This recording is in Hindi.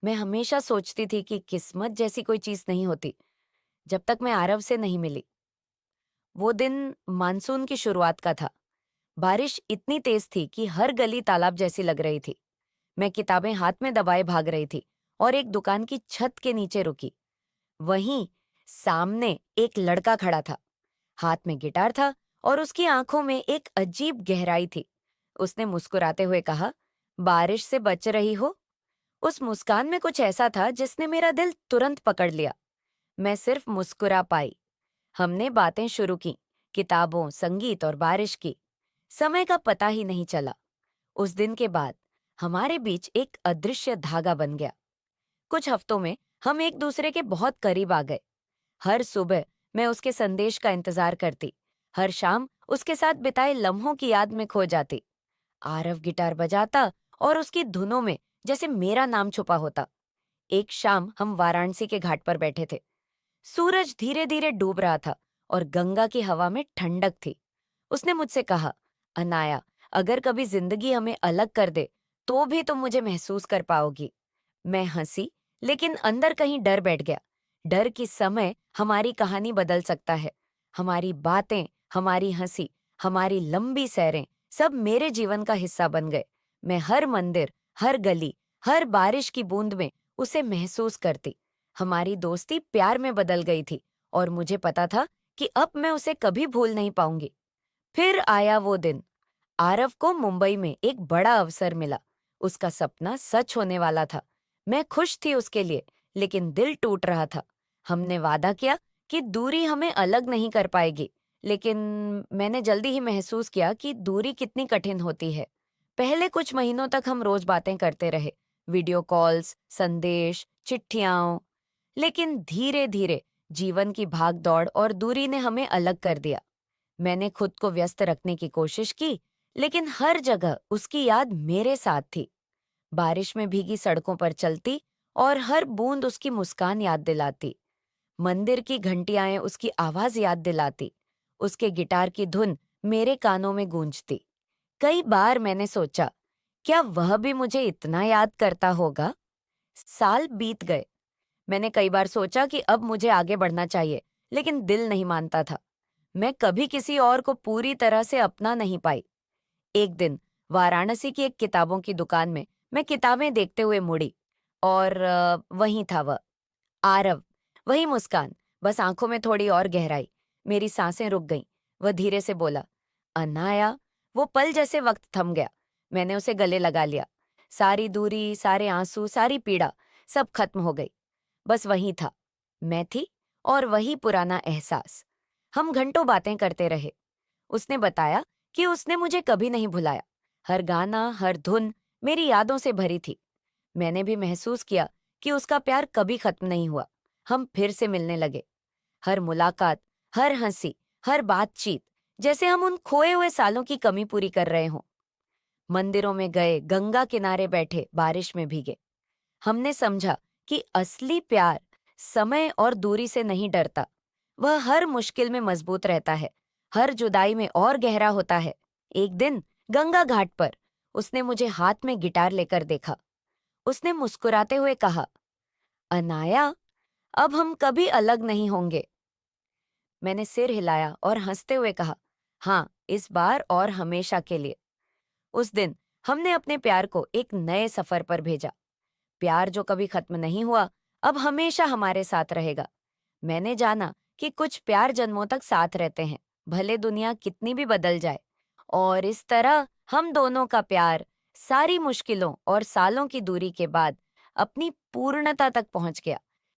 मैं हमेशा सोचती थी कि किस्मत जैसी कोई चीज नहीं होती जब तक मैं आरव से नहीं मिली। वो दिन मानसून की शुरुआत का था। बारिश इतनी तेज थी कि हर गली तालाब जैसी लग रही थी। मैं किताबें हाथ में दबाए भाग रही थी और एक दुकान की छत के नीचे रुकी। वहीं सामने एक लड़का खड़ा था। हाथ में गिटार था और उसकी आंखों में एक अजीब गहराई थी। उसने मुस्कुराते हुए कहा, बारिश से बच रही हो? उस मुस्कान में कुछ ऐसा था जिसने मेरा दिल तुरंत पकड़ लिया। मैं सिर्फ मुस्कुरा पाई। हमने बातें शुरू की, किताबों, संगीत और बारिश की। समय का पता ही नहीं चला। उस दिन के बाद हमारे बीच एक अदृश्य धागा बन गया। कुछ हफ्तों में हम एक दूसरे के बहुत करीब आ गए। हर सुबह मैं उसके संदेश का इंतजार करती। हर शाम उसके साथ बिताए लम्हों की याद में खो जाती। आरव गिटार बजाता और उसकी धुनों में जैसे मेरा नाम छुपा होता। एक शाम हम वाराणसी के घाट पर बैठे थे। सूरज धीरे धीरे डूब रहा था और गंगा की हवा में ठंडक थी। उसने मुझसे कहा, अनाया, अगर कभी जिंदगी हमें अलग कर दे तो भी तुम मुझे महसूस कर पाओगी। मैं हंसी, लेकिन अंदर कहीं डर बैठ गया। डर कि समय हमारी कहानी बदल सकता है। हमारी बातें, हमारी हंसी, हमारी लंबी सैरें सब मेरे जीवन का हिस्सा बन गए। मैं हर मंदिर, हर गली, हर बारिश की बूंद में उसे महसूस करती। हमारी दोस्ती प्यार में बदल गई थी और मुझे पता था कि अब मैं उसे कभी भूल नहीं पाऊंगी। फिर आया वो दिन। आरव को मुंबई में एक बड़ा अवसर मिला। उसका सपना सच होने वाला था। मैं खुश थी उसके लिए, लेकिन दिल टूट रहा था। हमने वादा किया कि दूरी हमें अलग नहीं कर पाएगी, लेकिन मैंने जल्दी ही महसूस किया कि दूरी कितनी कठिन होती है। पहले कुछ महीनों तक हम रोज बातें करते रहे, वीडियो कॉल्स, संदेश, चिट्ठियां। लेकिन धीरे धीरे जीवन की भाग दौड़ और दूरी ने हमें अलग कर दिया। मैंने खुद को व्यस्त रखने की कोशिश की, लेकिन हर जगह उसकी याद मेरे साथ थी। बारिश में भीगी सड़कों पर चलती और हर बूंद उसकी मुस्कान याद दिलाती। मंदिर की घंटियाएं उसकी आवाज याद दिलाती। उसके गिटार की धुन मेरे कानों में गूंजती। कई बार मैंने सोचा, क्या वह भी मुझे इतना याद करता होगा? साल बीत गए। मैंने कई बार सोचा कि अब मुझे आगे बढ़ना चाहिए, लेकिन दिल नहीं मानता था। मैं कभी किसी और को पूरी तरह से अपना नहीं पाई। एक दिन वाराणसी की एक किताबों की दुकान में मैं किताबें देखते हुए मुड़ी और वहीं था वह, आरव। वही मुस्कान, बस आंखों में थोड़ी और गहराई। मेरी सांसें रुक गईं। वह धीरे से बोला, अनाया। वो पल जैसे वक्त थम गया। मैंने उसे गले लगा लिया। सारी दूरी, सारे आंसू, सारी पीड़ा सब खत्म हो गई। बस वही था, मैं थी और वही पुराना एहसास। हम घंटों बातें करते रहे। उसने बताया कि उसने मुझे कभी नहीं भुलाया। हर गाना, हर धुन मेरी यादों से भरी थी। मैंने भी महसूस किया कि उसका प्यार कभी खत्म नहीं हुआ। हम फिर से मिलने लगे। हर मुलाकात, हर हंसी, हर बातचीत, जैसे हम उन खोए हुए सालों की कमी पूरी कर रहे हों। मंदिरों में गए, गंगा किनारे बैठे, बारिश में भीगे। हमने समझा कि असली प्यार समय और दूरी से नहीं डरता। वह हर मुश्किल में मजबूत रहता है, हर जुदाई में और गहरा होता है। एक दिन गंगा घाट पर उसने मुझे हाथ में गिटार लेकर देखा। उसने मुस्कुराते हुए कहा, अनाया, अब हम कभी अलग नहीं होंगे। मैंने सिर हिलाया और हंसते हुए कहा, हाँ, इस बार और हमेशा के लिए। उस दिन हमने अपने प्यार को एक नए सफर पर भेजा। प्यार जो कभी खत्म नहीं हुआ, अब हमेशा हमारे साथ रहेगा। मैंने जाना कि कुछ प्यार जन्मों तक साथ रहते हैं, भले दुनिया कितनी भी बदल जाए। और इस तरह हम दोनों का प्यार सारी मुश्किलों और सालों की दूरी के बाद अपनी पूर्णता तक पहुंच गया।